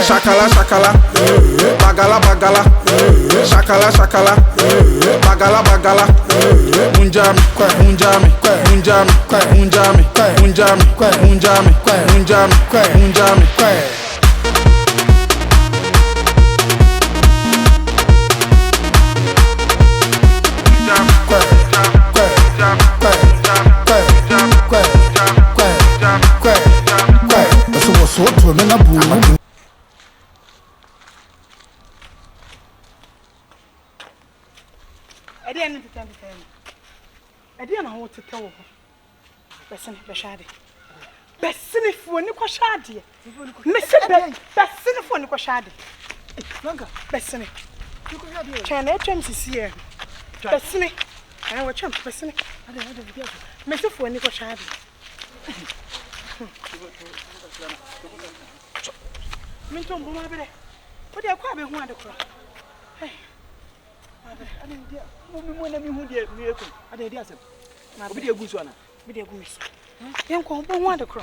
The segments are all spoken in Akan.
Shakala shakala, bagala bagala, shakala shakala, bagala bagala, munjami, munjami, munjami, munjami, munjami, munjami, munjami, munjami. So to me na bu. Ade ene tetem tetem. Ade na ho tetewo ho. Besene be shade. Besene fu ni ko shade. Me se be besene fu ni ko shade. Franka, Besene. you ko shade. Chana etwem sisi e. Besene. Ana wo twem besene. Ade biya. Me se fu ni ko shade. Minto mbo ma bere. Wo de akwa be hu ade kro. Hey. Ade dia, mo na mi hu dia mi ekun. Ade dia asem. Obi dia gu so ana. Bi de gu mi so. Yen ko bo hu ade kro.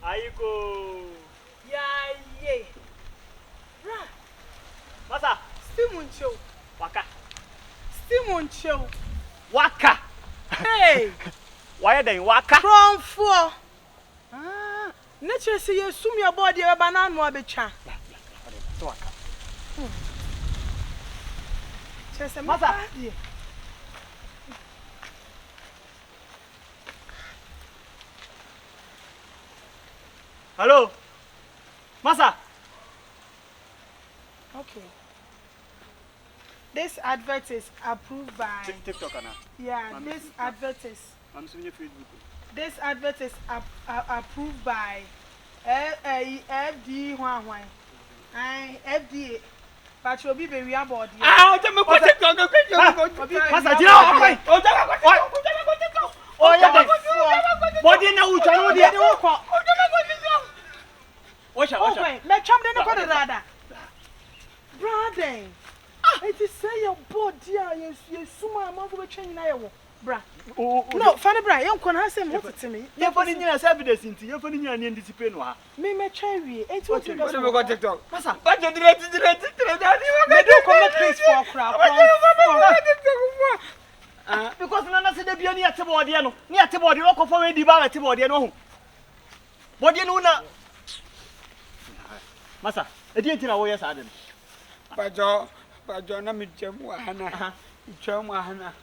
Aiko. Ya ye. Ra. Masa, Simon Show. waka. Simon Show. Waka. Hey. Why then waka? From 4. Ah, nature say you sum your body a banana mo abecha. Waka. Chese Masa. Hello. Masa. Okay. This advert is approved by TikTok ana. Yeah, this advert is I'm seeing your Facebook. This advert is approved by FD Huawei. FDA. But you'll be very about you. Ah, tell me what TikTok. Masa, do you know what? Oh, yeah. Body na ucha no dia. Washa. Me cham de no ko dada. Brother. It is say your body you suma am for between na yewo. Bra. No, funny bra, you can have some what to me. You funny near evidence into you funny near discipline. Me me cherry. It's what you got. Go TikTok. Massa. Me do come place for crap. Because nana say dey be near table there no. Near table there go for di ba table there no. Body no na. Massa, e dey ntina wo yes ade. Pajo na mi chemu hana. Chemu hana.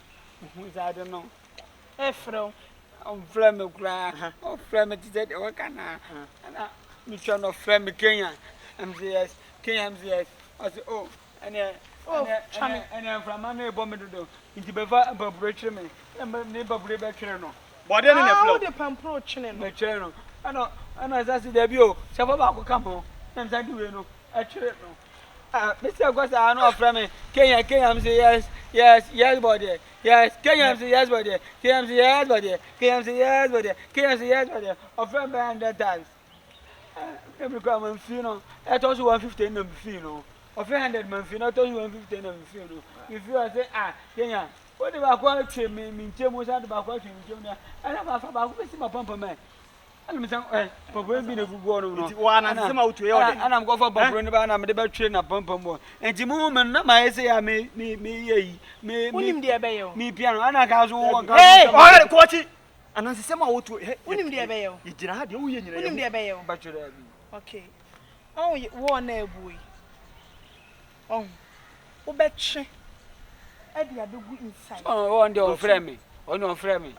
Who is I don't know. Efro. I'm from a cry. Oh, from it is a workana. And I'm trying to frame me Kenya. MCS, Kenya MCS. I say, oh, and I'm from my neighbor. Into Beva, Bobrecher me. And my neighbor Breber Cherno. Body in the floor. The Pampro Channel. Cherno. I know, and as I see the view, Savabaco Campo, and I do know. I Cherno. Mr. Gossa, I know from me. Kenya MCS. Yes, body. Yes, KMC, yes, buddy. KMC, yes, buddy. KMC, yes, buddy. KMC, yes, buddy. Of friend by 100 times. Every come and feel no. I told you 150 no feel no. Of 300 man feel no. I told you 150 no feel no. If you are say Kenya, what do I call it? Me, Chemo, and about what you do. I don't have about my pump man. I'm saying, Papa, be a good one. And I'm going for Papa, and I'm the best trainer, pump more. And the moment, not my say, I me, me piano, and I can't walk. Hey, all the coach. And I say, some out to him, dear Bayo. You did not do you, dear Bayo. But you okay. Oh, you one there, boy. Oh, betcha. Eddie, I do good inside. Oh, on your friend me. On your friend me.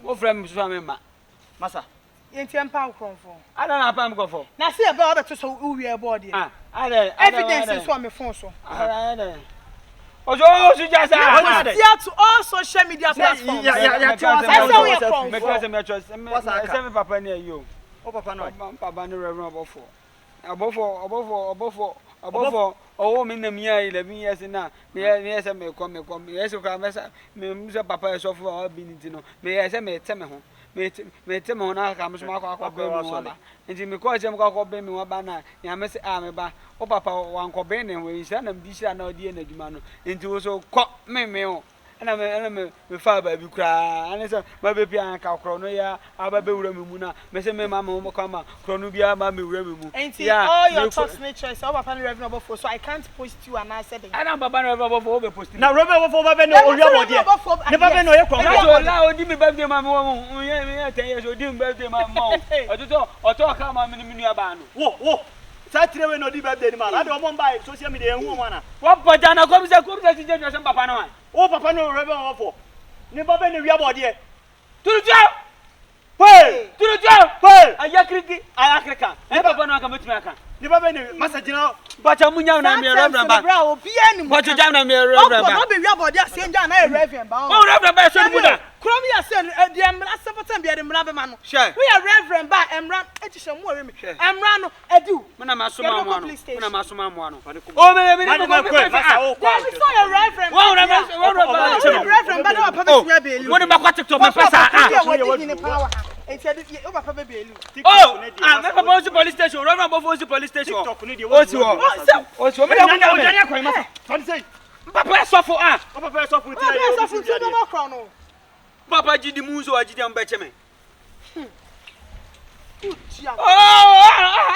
What friend is from him? Massa. You can't pound from. I don't have time go for. Now, see about it so we are body. Evidence is what me phone so. Oh, you just to all social media platforms. Yeah. Papa near you. Oh, Papa, no. Papa, no, above oh, me, 11 years now. Yes, I may come. Yes, you come. Mr. Papa is off for being to know. May I say, me tell me home. Me tell me when I come to my baby. And Jimmy calls him go baby one banner. Ya miss army ba. Oh, Papa, one cobain and we send them this and no dear Nedimano. Into so caught me. And I'm a father, you cry. And it's my baby and Calcronia, our baby Remuna, Messi, Mamma, Comma, Cronubia, Mammy Remu. Ain't all your talks nature is all upon revenue for, so I can't post you and I said, and I'm a banner of over posting. Now, Robert, for Babano, never know your allow me birthday, my mom, 10 years old, didn't birthday, my mom. Or talk how my mini ban. Whoa. Saturday no di birthday man. I don't want buy social media who wanna. What Pajana comes a good president Papa no. Oh Papa no rebel for. Never been we about here. To the job. Hey! To the job. Hey! Ayakriki, Ayakrika. Never know come to Maka. Never been Master General. But I'm na me reverend ba. But you jam na me reverend ba. No be we about there say na reverend ba. Oh reverend ba so muda. Krom ya say the emra sefotan be the emra be ma no. We are reverend ba emra etihye mu we me. Emra no edu. Me na masoma mo no. Me na masoma mo no. Oh me go. There is so reverend. Wow reverend ba na papa be beli. Woni ba kwa TikTok me pesa oh, I'm going to police station. Run above the police station. What's your? What's your? Papa suffer. Papa suffer. Papa Gidi Muzo, I didn't bet me. Oh,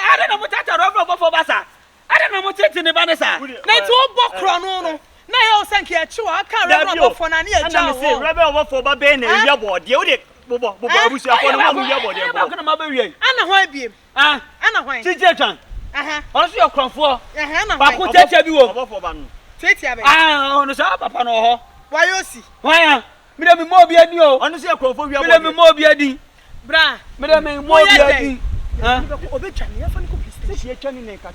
I don't know what I run for Bassa. I don't know what's in the Vanessa. Let's all book chrono. Now, thank you. I can't run for an ear. Rebel over for Babane and your board. Bobo, we shall follow your body. I'm going to marry. Anna, why be? Anna, why? Teacher, also your comfort. Anna, who take you over for one? Take you. On the shop, Papa. Why you see? Why? Me dem mo bia di o. Onu se akrofo wi abo. Me dem mo bia di. Bra. Me dem mo bia di. Obetwa ne ya fa ni ko please. Se ye twa ni na ka